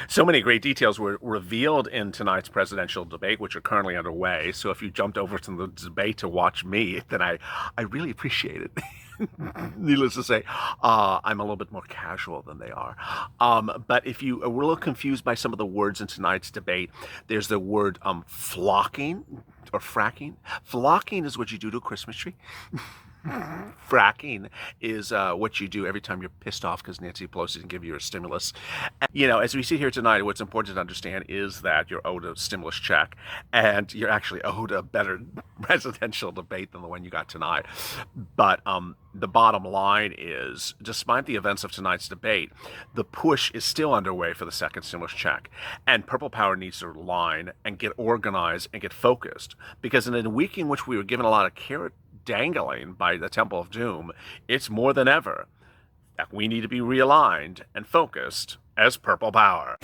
So many great details were revealed in tonight's presidential debate, which are currently underway. So if you jumped over to the debate to watch me, then I really appreciate it. Needless to say, I'm a little bit more casual than they are. But if you were a little confused by some of the words in tonight's debate, there's the word flocking or fracking. Flocking is what you do to a Christmas tree. Fracking is what you do every time you're pissed off because Nancy Pelosi didn't give you a stimulus. As we sit here tonight, what's important to understand is that you're owed a stimulus check, and you're actually owed a better presidential debate than the one you got tonight. But the bottom line is, despite the events of tonight's debate, the push is still underway for the second stimulus check. And Purple Power needs to align and get organized and get focused. Because in a week in which we were given a lot of carrot dangling by the Temple of Doom, it's more than ever that we need to be realigned and focused as Purple Power.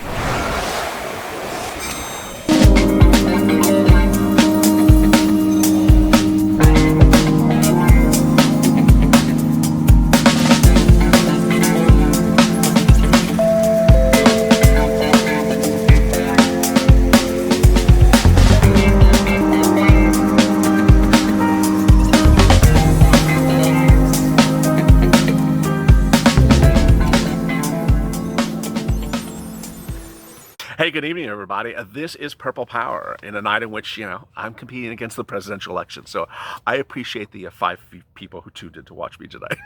Hey, good evening, everybody. This is Purple Power in a night in which, I'm competing against the presidential election. So I appreciate the 5 people who tuned in to watch me tonight.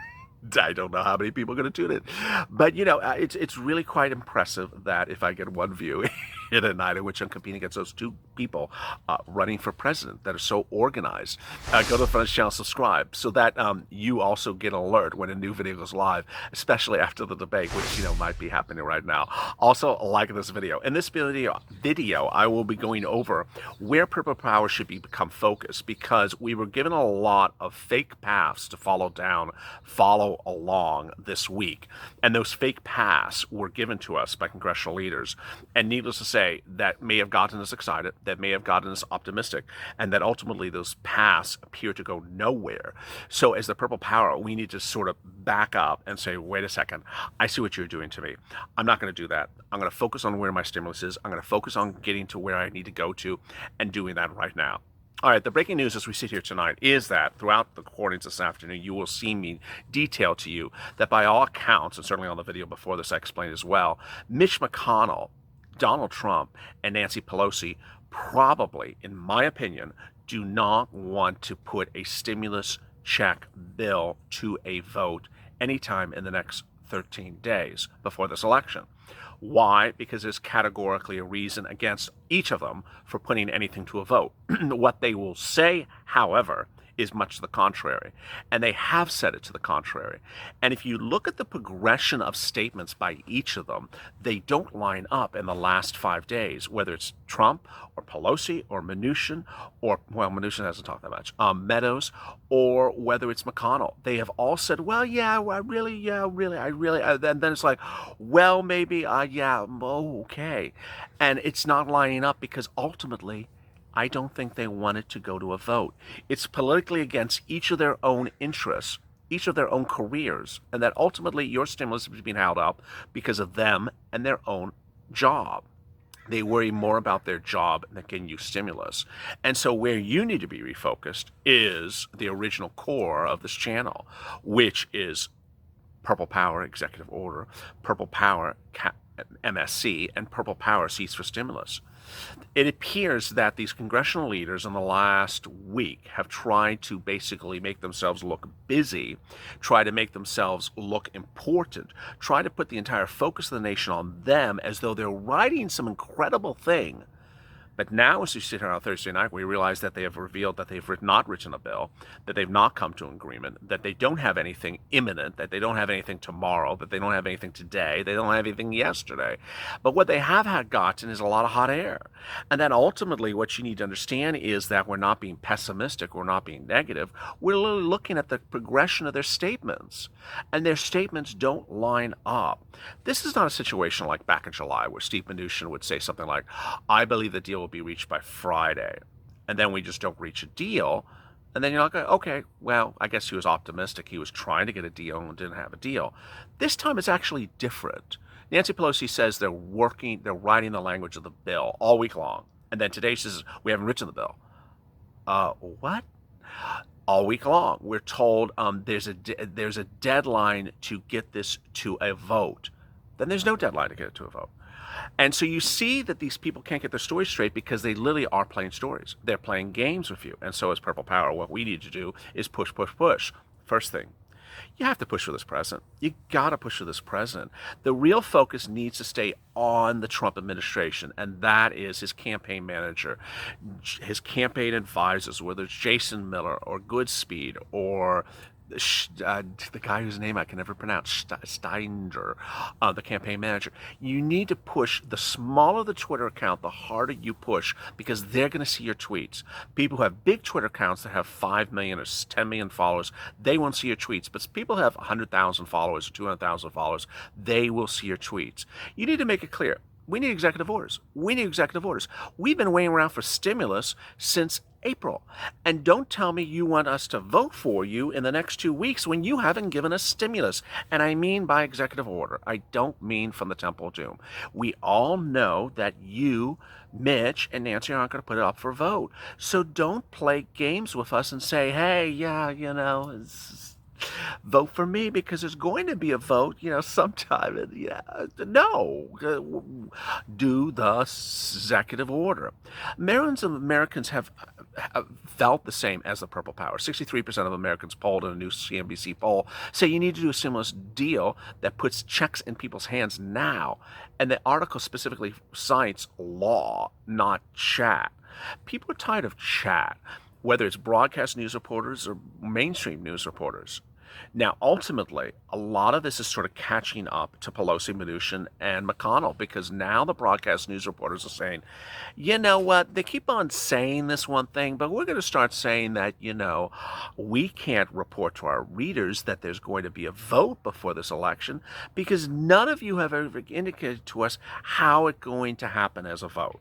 I don't know how many people are going to tune in. But, it's really quite impressive that if I get one view in a night in which I'm competing against those 2 people running for president that are so organized, go to the front of the channel, subscribe, so that you also get an alert when a new video goes live, especially after the debate, which, might be happening right now. Also, like this video. In this video, I will be going over where Purple Power should become focused, because we were given a lot of fake paths to follow along this week. And those fake paths were given to us by congressional leaders. And needless to say, that may have gotten us excited, that may have gotten us optimistic, and that ultimately those paths appear to go nowhere. So as the Purple Power, we need to sort of back up and say, wait a second, I see what you're doing to me. I'm not going to do that. I'm going to focus on where my stimulus is. I'm going to focus on getting to where I need to go to and doing that right now. All right, the breaking news as we sit here tonight is that throughout the recordings this afternoon, you will see me detail to you that by all accounts, and certainly on the video before this I explained as well, Mitch McConnell, Donald Trump, and Nancy Pelosi probably, in my opinion, do not want to put a stimulus check bill to a vote anytime in the next 13 days before this election. Why? Because there's categorically a reason against each of them for putting anything to a vote. What they will say, however, is much to the contrary. And they have said it to the contrary. And if you look at the progression of statements by each of them, they don't line up in the last 5 days, whether it's Trump or Pelosi or Mnuchin, or, well, Mnuchin hasn't talked that much, Meadows, or whether it's McConnell. They have all said, well, yeah, well, really, and then it's like, well, maybe, yeah, okay. And it's not lining up because ultimately, I don't think they wanted to go to a vote. It's politically against each of their own interests, each of their own careers, and that ultimately your stimulus is being held up because of them and their own job. They worry more about their job than getting you stimulus. And so where you need to be refocused is the original core of this channel, which is Purple Power Executive Order, Purple Power MSC, and Purple Power Seats for Stimulus. It appears that these congressional leaders in the last week have tried to basically make themselves look busy, try to make themselves look important, try to put the entire focus of the nation on them as though they're writing some incredible thing. But now, as we sit here on Thursday night, we realize that they have revealed that they've not written a bill, that they've not come to an agreement, that they don't have anything imminent, that they don't have anything tomorrow, that they don't have anything today, they don't have anything yesterday. But what they have had gotten is a lot of hot air. And then ultimately what you need to understand is that we're not being pessimistic, we're not being negative, we're literally looking at the progression of their statements. And their statements don't line up. This is not a situation like back in July where Steve Mnuchin would say something like, I believe the deal will be reached by Friday, and then we just don't reach a deal, and then you're like, okay, well, I guess he was optimistic. He was trying to get a deal and didn't have a deal. This time it's actually different. Nancy Pelosi says they're writing the language of the bill all week long. And then today she says, we haven't written the bill. What? All week long, we're told there's a deadline to get this to a vote. Then there's no deadline to get it to a vote. And so you see that these people can't get their stories straight because they literally are playing stories. They're playing games with you. And so as Purple Power, what we need to do is push, push, push. First thing, you have to push for this president. You got to push for this president. The real focus needs to stay on the Trump administration, and that is his campaign manager, his campaign advisors, whether it's Jason Miller or Goodspeed or the guy whose name I can never pronounce, Steinder, the campaign manager. You need to push. The smaller the Twitter account, the harder you push, because they're going to see your tweets. People who have big Twitter accounts that have 5 million or 10 million followers, they won't see your tweets. But people who have 100,000 followers or 200,000 followers, they will see your tweets. You need to make it clear. We need executive orders. We need executive orders. We've been waiting around for stimulus since April. And don't tell me you want us to vote for you in the next 2 weeks when you haven't given us stimulus. And I mean by executive order. I don't mean from the Temple of Doom. We all know that you, Mitch, and Nancy aren't going to put it up for vote. So don't play games with us and say, hey, yeah, vote for me because there's going to be a vote, sometime. No, do the executive order. Millions of Americans have felt the same as the Purple Power. 63% of Americans polled in a new CNBC poll say you need to do a stimulus deal that puts checks in people's hands now. And the article specifically cites law, not chat. People are tired of chat, whether it's broadcast news reporters or mainstream news reporters. Now, ultimately, a lot of this is sort of catching up to Pelosi, Mnuchin, and McConnell, because now the broadcast news reporters are saying, you know what, they keep on saying this one thing, but we're going to start saying that, we can't report to our readers that there's going to be a vote before this election because none of you have ever indicated to us how it's going to happen as a vote.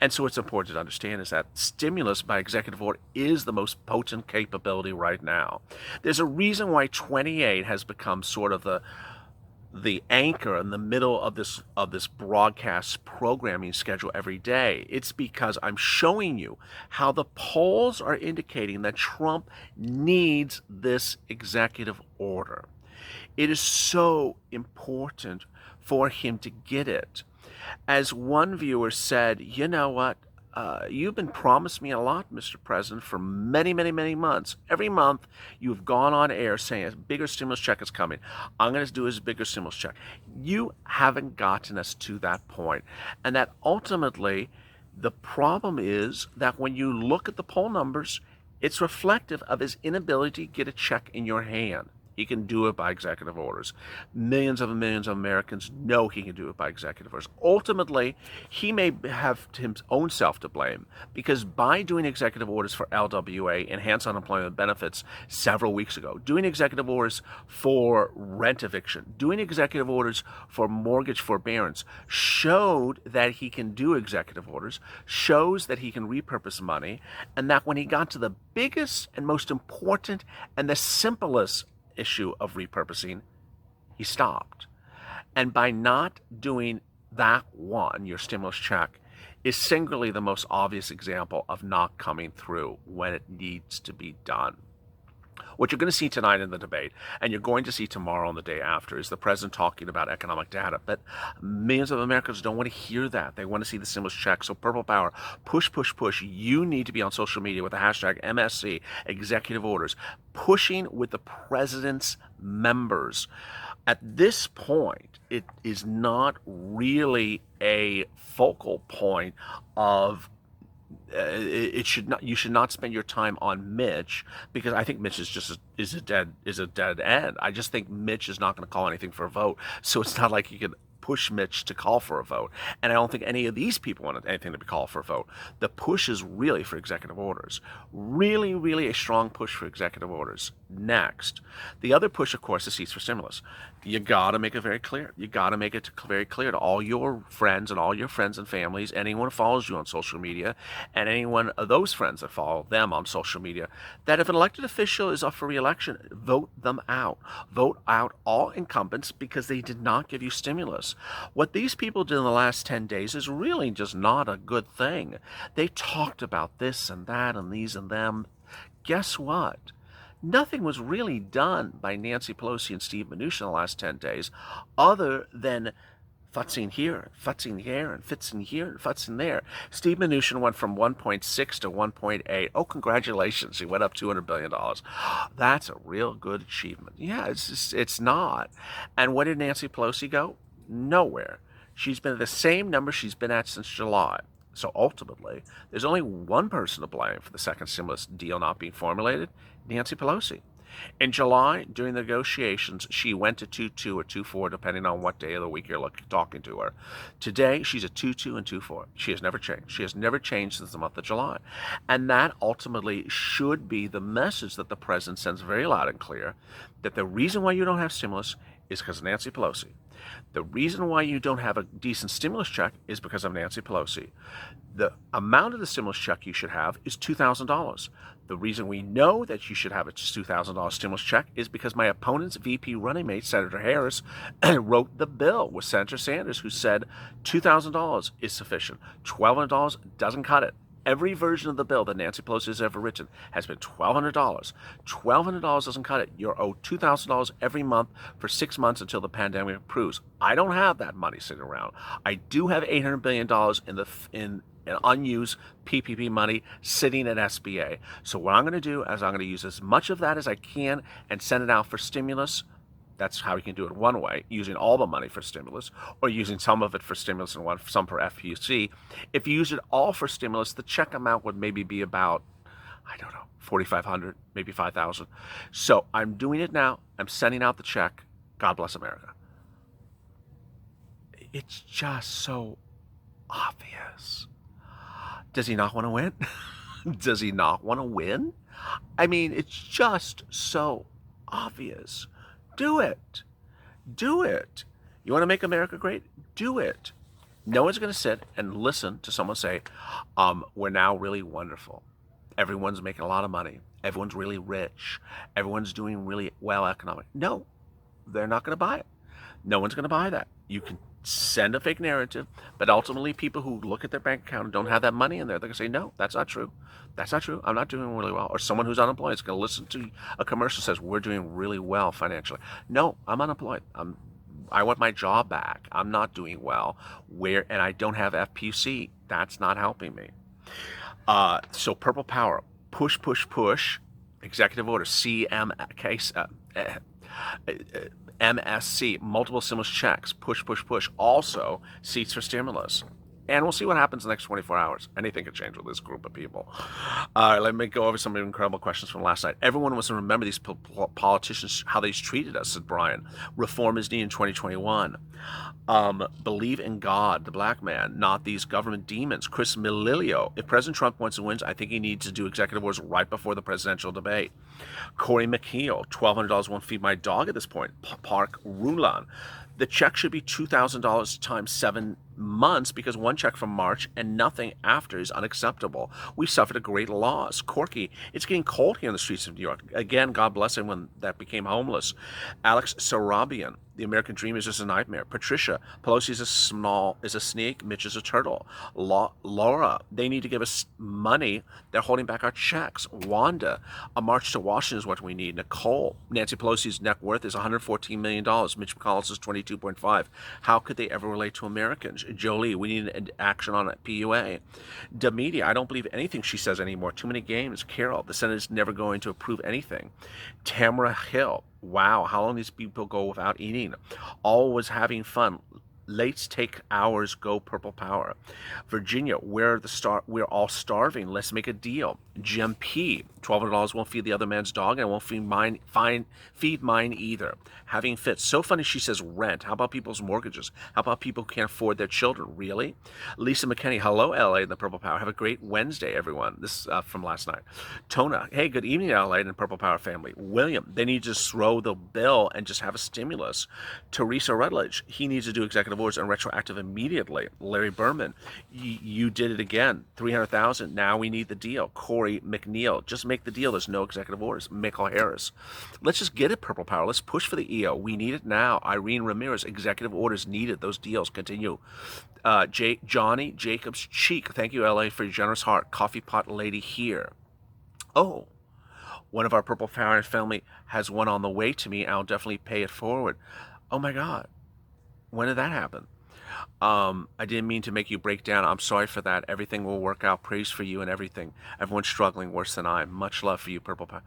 And so what's important to understand is that stimulus by executive order is the most potent capability right now. There's a reason why 28 has become sort of the anchor in the middle of this broadcast programming schedule every day. It's because I'm showing you how the polls are indicating that Trump needs this executive order. It is so important for him to get it. As one viewer said, you know what, you've been promised me a lot, Mr. President, for many, many, many months. Every month you've gone on air saying a bigger stimulus check is coming. I'm going to do a bigger stimulus check. You haven't gotten us to that point. And that ultimately the problem is that when you look at the poll numbers, it's reflective of his inability to get a check in your hand. He can do it by executive orders. Millions of Americans know he can do it by executive orders. Ultimately, he may have his own self to blame because by doing executive orders for LWA, enhanced unemployment benefits, several weeks ago, doing executive orders for rent eviction, doing executive orders for mortgage forbearance, showed that he can do executive orders, shows that he can repurpose money, and that when he got to the biggest and most important and the simplest issue of repurposing, he stopped. And by not doing that one, your stimulus check, is singularly the most obvious example of not coming through when it needs to be done. What you're going to see tonight in the debate, and you're going to see tomorrow and the day after, is the president talking about economic data. But millions of Americans don't want to hear that. They want to see the stimulus check. So Purple Power, push, push, push. You need to be on social media with the hashtag MSC, executive orders, pushing with the president's members. At this point, it is not really a focal point of you should not spend your time on Mitch, because I think Mitch is a dead end. I just think Mitch is not going to call anything for a vote, so it's not like you can push Mitch to call for a vote. And I don't think any of these people want anything to be called for a vote. The push is really for executive orders. Really, really a strong push for executive orders. Next, the other push, of course, is seats for stimulus. You got to make it very clear. You got to make it very clear to all your friends and all your friends and families, anyone who follows you on social media, and anyone of those friends that follow them on social media, that if an elected official is up for re-election, vote them out. Vote out all incumbents because they did not give you stimulus. What these people did in the last 10 days is really just not a good thing. They talked about this and that and these and them. Guess what? Nothing was really done by Nancy Pelosi and Steve Mnuchin in the last 10 days other than futzing here, futzing here, and fitzing here, and futzing there. Steve Mnuchin went from 1.6 to 1.8. Oh, congratulations. He went up $200 billion. That's a real good achievement. Yeah, it's not. And where did Nancy Pelosi go? Nowhere. She's been at the same number she's been at since July. So ultimately, there's only one person to blame for the second stimulus deal not being formulated, Nancy Pelosi. In July, during the negotiations, she went to 2.2 or 2.4, depending on what day of the week you're talking to her. Today, she's at 2.2 and 2.4. She has never changed. She has never changed since the month of July. And that ultimately should be the message that the president sends very loud and clear, that the reason why you don't have stimulus is because of Nancy Pelosi. The reason why you don't have a decent stimulus check is because of Nancy Pelosi. The amount of the stimulus check you should have is $2,000. The reason we know that you should have a $2,000 stimulus check is because my opponent's VP running mate, Senator Harris, wrote the bill with Senator Sanders, who said $2,000 is sufficient. $1,200 doesn't cut it. Every version of the bill that Nancy Pelosi has ever written has been $1,200. $1,200 doesn't cut it. You're owed $2,000 every month for 6 months until the pandemic improves. I don't have that money sitting around. I do have $800 billion in unused PPP money sitting at SBA. So what I'm going to do is I'm going to use as much of that as I can and send it out for stimulus. That's how you can do it one way, using all the money for stimulus, or using some of it for stimulus and some for FPC. If you use it all for stimulus, the check amount would maybe be about, I don't know, $4,500, maybe $5,000. So I'm doing it now. I'm sending out the check. God bless America. It's just so obvious. Does he not want to win? Does he not want to win? I mean, it's just so obvious. Do it. Do it. You want to make America great? Do it. No one's going to sit and listen to someone say, we're now really wonderful. Everyone's making a lot of money. Everyone's really rich. Everyone's doing really well economically. No, they're not going to buy it. No one's going to buy that. You can send a fake narrative, but ultimately people who look at their bank account and don't have that money in there, they're going to say, no, that's not true. That's not true. I'm not doing really well. Or someone who's unemployed is going to listen to a commercial that says, we're doing really well financially. No, I'm unemployed. I want my job back. I'm not doing well. And I don't have FPC. That's not helping me. So Purple Power, push, push, push. Executive Order, MSC, multiple stimulus checks, push, push, push. Also, seats for stimulus. And we'll see what happens in the next 24 hours. Anything could change with this group of people. Let me go over some incredible questions from last night. Everyone wants to remember these politicians, how they treated us, said Brian. Reform is needed in 2021. Believe in God, the black man, not these government demons. Chris Melilio. If President Trump wants to win, I think he needs to do executive orders right before the presidential debate. Corey McKeel. $1,200 won't feed my dog at this point. Park Rulan. The check should be $2,000 times 7 months because one check from March and nothing after is unacceptable. We suffered a great loss. Corky, it's getting cold here in the streets of New York. Again, God bless everyone that became homeless. Alex Sarabian, the American dream is just a nightmare. Patricia, Pelosi is a snake, Mitch is a turtle. Laura, they need to give us money. They're holding back our checks. Wanda, a march to Washington is what we need. Nicole, Nancy Pelosi's net worth is $114 million. Mitch McConnell's is $22.5. How could they ever relate to Americans? Jolie, we need an action on PUA. Demedia, I don't believe anything she says anymore. Too many games. Carol, the Senate is never going to approve anything. Tamara Hill, wow, how long these people go without eating? Always having fun. Lates take hours, go purple power. Virginia, we're all starving. Let's make a deal. Jim P, $1,200 won't feed the other man's dog, and won't feed mine either. Having fits. So funny she says rent. How about people's mortgages? How about people who can't afford their children? Really? Lisa McKinney, hello LA and the Purple Power. Have a great Wednesday, everyone. This is from last night. Tona, hey, good evening LA and the Purple Power family. William, they need to just throw the bill and just have a stimulus. Teresa Rutledge, he needs to do executive orders and retroactive immediately. Larry Berman, you did it again. 300,000. Now we need the deal. Corey McNeil, just make the deal. There's no executive orders. Michael Harris, let's just get it. Purple Power. Let's push for the EO. We need it now. Irene Ramirez, executive orders needed. Those deals continue. Johnny Jacobs Cheek, thank you LA for your generous heart. Coffee pot lady here. Oh, one of our Purple Power family has one on the way to me. I'll definitely pay it forward. Oh my God. When did that happen? I didn't mean to make you break down. I'm sorry for that. Everything will work out. Praise for you and everything. Everyone's struggling worse than I. Much love for you, Purple Power.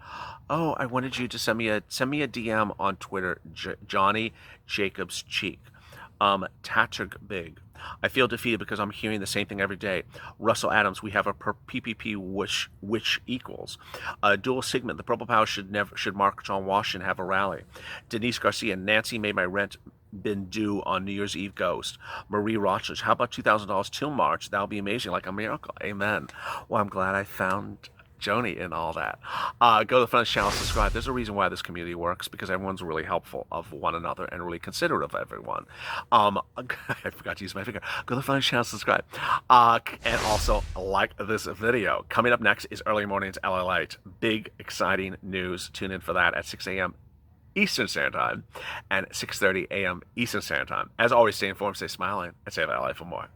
Oh, I wanted you to send me a DM on Twitter, Johnny Jacobs Cheek. Tatterg Big. I feel defeated because I'm hearing the same thing every day. Russell Adams, we have a PPP which equals. Dual Sigmund, the Purple Power should march on Washington, have a rally. Denise Garcia, Nancy made my rent been due on New Year's Eve ghost. Marie Rochers, how about $2,000 till March? That'll be amazing, like a miracle. Amen. Well, I'm glad I found Joni in all that. Go to the front of the channel, subscribe. There's a reason why this community works, because everyone's really helpful of one another and really considerate of everyone. I forgot to use my finger. Go to the front of the channel, subscribe. And also like this video. Coming up next is Early Mornings LALATE. Big, exciting news. Tune in for that at 6 a.m. Eastern Standard Time and 6:30 a.m. Eastern Standard Time. As always, stay informed, stay smiling, and stay LA for more.